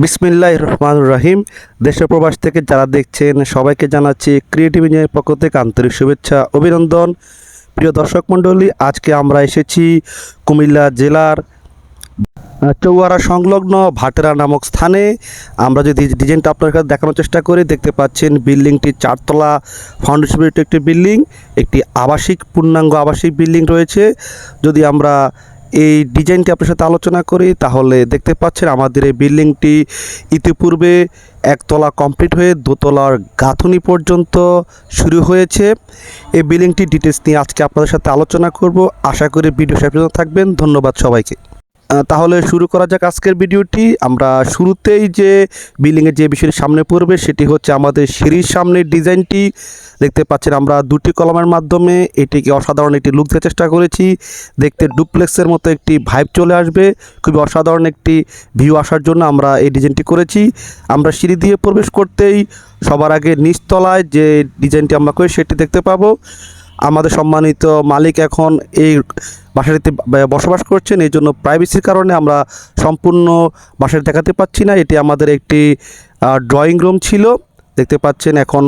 বিসমিল্লাহির রহমানির রহিম। দেশ ও প্রবাস থেকে যারা দেখছেন সবাইকে জানাচ্ছি ক্রিয়েটিভ ইঞ্জিনিয়ারিং পক্ষ থেকে আন্তরিক শুভেচ্ছা অভিনন্দন। প্রিয় দর্শক মণ্ডলী, আজকে আমরা এসেছি কুমিল্লা জেলার চৌয়ারা সংলগ্ন ভাটেরা নামক স্থানে। আমরা যদি ডিজাইনটা আপনার কাছে দেখানোর চেষ্টা করি, দেখতে পাচ্ছেন বিল্ডিংটি চারতলা ফাউন্ডেশন একটি বিল্ডিং, একটি আবাসিক পূর্ণাঙ্গ আবাসিক বিল্ডিং রয়েছে। যদি আমরা এই ডিজাইনটি আপনার সাথে আলোচনা করি তাহলে দেখতে পাচ্ছেন আমাদের এই বিল্ডিংটি ইতিপূর্বে একতলা কমপ্লিট হয়ে দোতলার গাঁথুনি পর্যন্ত শুরু হয়েছে। এই বিল্ডিংটি ডিটেলস নিয়ে আজকে আপনাদের সাথে আলোচনা করব। আশা করি ভিডিও শেষ পর্যন্ত থাকবেন। ধন্যবাদ সবাইকে। তাহলে শুরু করা যাক আজকের ভিডিওটি। আমরা শুরুতেই যে বিল্ডিংয়ের যে বিষয়টি সামনে পড়বে সেটি হচ্ছে আমাদের সিঁড়ির সামনের ডিজাইনটি। দেখতে পাচ্ছেন আমরা দুটি কলামের মাধ্যমে এটিকে অসাধারণ একটি লুক দেওয়ার চেষ্টা করেছি। দেখতে ডুপ্লেক্সের মতো একটি ভাইব চলে আসবে, খুবই অসাধারণ একটি ভিউ আসার জন্য আমরা এই ডিজাইনটি করেছি। আমরা সিঁড়ি দিয়ে প্রবেশ করতেই সবার আগে নিচতলায় যে ডিজাইনটি আমরা করি সেটি দেখতে পাবো। আমাদের সম্মানিত মালিক এখন এই বাসাটিতে বসবাস করছেন, এই জন্য প্রাইভেসির কারণে আমরা সম্পূর্ণ বাসাটি দেখাতে পাচ্ছি না। এটি আমাদের একটি ড্রয়িং রুম ছিল, দেখতে পাচ্ছেন এখন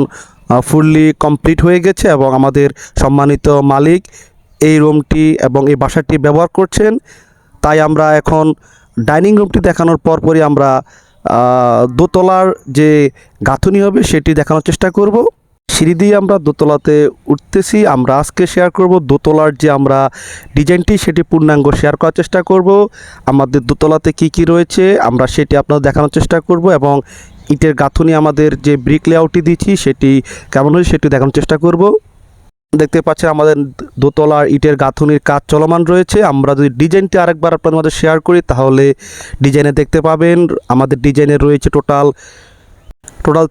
ফুললি কমপ্লিট হয়ে গেছে এবং আমাদের সম্মানিত মালিক এই রুমটি এবং এই বাসাটি ব্যবহার করছেন। তাই আমরা এখন ডাইনিং রুমটি দেখানোর পরপরই আমরা দোতলার যে গাঁথুনি হবে সেটি দেখানোর চেষ্টা করব। সিঁড়ি দিয়ে আমরা দোতলাতে উঠতেছি। আমরা আজকে শেয়ার করব দোতলার যে আমরা ডিজাইনটি সেটি পূর্ণাঙ্গ শেয়ার করার চেষ্টা করব। আমাদের দোতলাতে কি কি রয়েছে আমরা সেটি আপনাদের দেখানোর চেষ্টা করব এবং ইটের গাঁথুনি আমাদের যে ব্রিক লেআউটটি দিচ্ছি সেটি কেমন হয়েছে সেটি দেখানোর চেষ্টা করব। দেখতে পাচ্ছেন আমাদের দোতলার ইটের গাঁথুনির কাজ চলমান রয়েছে। আমরা যদি ডিজাইনটি আরেকবার আপনাদের মধ্যে শেয়ার করি তাহলে ডিজাইনে দেখতে পাবেন আমাদের ডিজাইনে রয়েছে টোটাল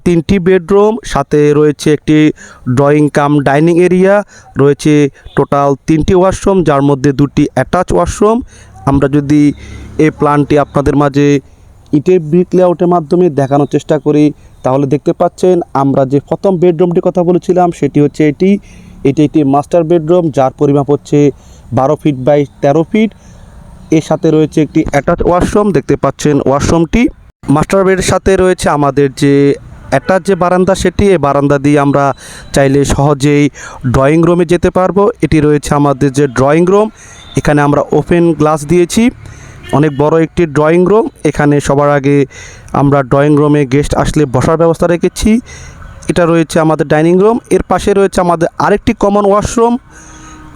3টি বেডরুম, সাথে রয়েছে একটি ড্রয়িং কাম ডাইনিং এরিয়া, রয়েছে টোটাল 3টি ওয়াশরুম যার মধ্যে 2টি অ্যাটাচ ওয়াশরুম। আমরা যদি এই প্ল্যানটি আপনাদের মাঝে ইটের ব্রিক লেআউটের মাধ্যমে দেখানোর চেষ্টা করি তাহলে দেখতে পাচ্ছেন আমরা যে প্রথম বেডরুমটির কথা বলেছিলাম সেটি হচ্ছে এটি একটি মাস্টার বেডরুম যার পরিমাপ হচ্ছে 12 ফিট বাই 13 ফিট। এর সাথে রয়েছে একটি অ্যাটাচ ওয়াশরুম, দেখতে পাচ্ছেন ওয়াশরুমটি। মাস্টার বেডের সাথে রয়েছে আমাদের যে অ্যাটাচ যে বারান্দা সেটি, এই বারান্দা দিয়ে আমরা চাইলে সহজেই ড্রয়িং রুমে যেতে পারবো। এটি রয়েছে আমাদের যে ড্রয়িং রুম, এখানে আমরা ওপেন গ্লাস দিয়েছি, অনেক বড় একটি ড্রয়িং রুম। এখানে সবার আগে আমরা ড্রয়িং রুমে গেস্ট আসলে বসার ব্যবস্থা রেখেছি। এটা রয়েছে আমাদের ডাইনিং রুম। এর পাশে রয়েছে আমাদের আরেকটি কমন ওয়াশরুম।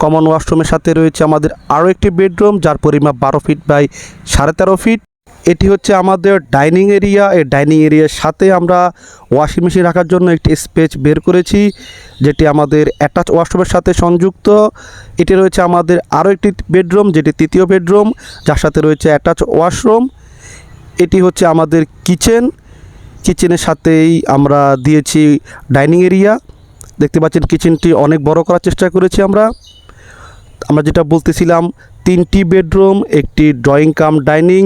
কমন ওয়াশরুমের সাথে রয়েছে আমাদের আরও একটি বেডরুম যার পরিমাপ 12 ফিট বাই 13.5 ফিট। এটি হচ্ছে আমাদের ডাইনিং এরিয়া। এই ডাইনিং এরিয়ার সাথে আমরা ওয়াশিং মেশিন রাখার জন্য একটি স্পেস বের করেছি যেটি আমাদের অ্যাটাচ ওয়াশরুমের সাথে সংযুক্ত। এটি রয়েছে আমাদের আরও একটি বেডরুম যেটি তৃতীয় বেডরুম যার সাথে রয়েছে অ্যাটাচ ওয়াশরুম। এটি হচ্ছে আমাদের কিচেনের সাথেই আমরা দিয়েছি ডাইনিং এরিয়া। দেখতে পাচ্ছেন কিচেনটি অনেক বড় করার চেষ্টা করেছি আমরা যেটা বলতেছিলাম 3টি বেডরুম, একটি ড্রয়িং কাম ডাইনিং,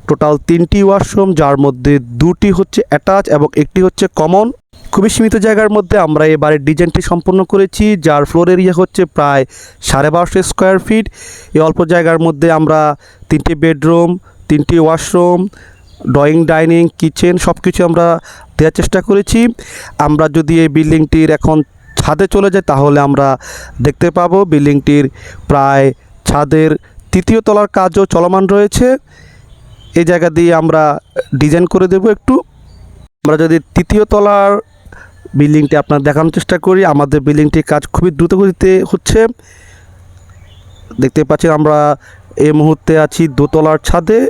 টোটাল 3টি ওয়াশরুম যার মধ্যে 2টি হচ্ছে অ্যাটাচ এবং একটি হচ্ছে কমন। খুবই সীমিত জায়গার মধ্যে আমরা এই বাড়ির ডিজাইনটি সম্পন্ন করেছি যার ফ্লোর এরিয়া হচ্ছে প্রায় 1250 স্কোয়ার ফিট। এই অল্প জায়গার মধ্যে আমরা 3টি বেডরুম, 3টি ওয়াশরুম, ড্রয়িং ডাইনিং, কিচেন সব কিছু আমরা দেওয়ার চেষ্টা করেছি। আমরা যদি এই বিল্ডিংটির এখন ছাদে চলে যাই তাহলে আমরা দেখতে পাবো বিল্ডিংটির প্রায় ছাদের 3য় তলার কাজও চলমান রয়েছে। এই জায়গা দিয়ে আমরা ডিজাইন করে দেব একটু। আমরা যদি 3য় তলার বিল্ডিংটি আপনার দেখানোর চেষ্টা করি, আমাদের বিল্ডিংটির কাজ খুবই দ্রুত গতিতে হচ্ছে। দেখতে পাচ্ছেন আমরা এই মুহূর্তে আছি দোতলার ছাদে।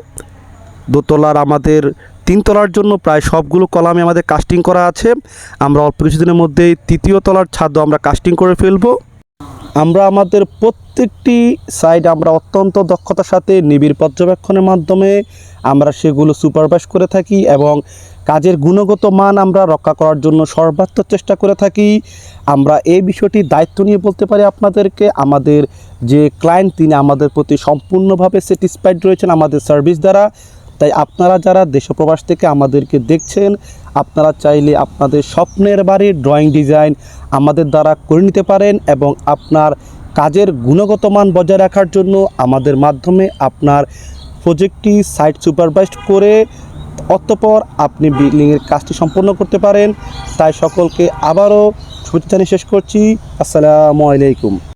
দোতলার আমাদের 3 তলার জন্য প্রায় সবগুলো কলামে আমাদের কাস্টিং করা আছে। আমরা অল্প কিছুদিনের মধ্যেই 3য় তলার ছাদও আমরা কাস্টিং করে ফেলবো। আমরা আমাদের প্রত্যেকটি সাইড আমরা অত্যন্ত দক্ষতার সাথে নিবিড় পর্যবেক্ষণের মাধ্যমে আমরা সেগুলো সুপারভাইজ করে থাকি এবং কাজের গুণগত মান আমরা রক্ষা করার জন্য সর্বাত্মক চেষ্টা করে থাকি। আমরা এই বিষয়টি দায়িত্ব নিয়ে বলতে পারি আপনাদেরকে, আমাদের যে ক্লায়েন্ট তিনি আমাদের প্রতি সম্পূর্ণভাবে স্যাটিসফাইড রয়েছেন আমাদের সার্ভিস দ্বারা। তাই আপনারা যারা দেশ প্রবাস থেকে আমাদেরকে দেখছেন, আপনারা চাইলে আপনাদের স্বপ্নের বাড়ির ড্রয়িং ডিজাইন আমাদের দ্বারা করে নিতে পারেন এবং আপনার কাজের গুণগত মান বজায় রাখার জন্য আমাদের মাধ্যমে আপনার প্রজেক্টটি সাইট সুপারভাইজড করে অতঃপর আপনি বিল্ডিংয়ের কাজটি সম্পন্ন করতে পারেন। তাই সকলকে আবারও শুভেচ্ছা জানিয়ে শেষ করছি। আসসালামু আলাইকুম।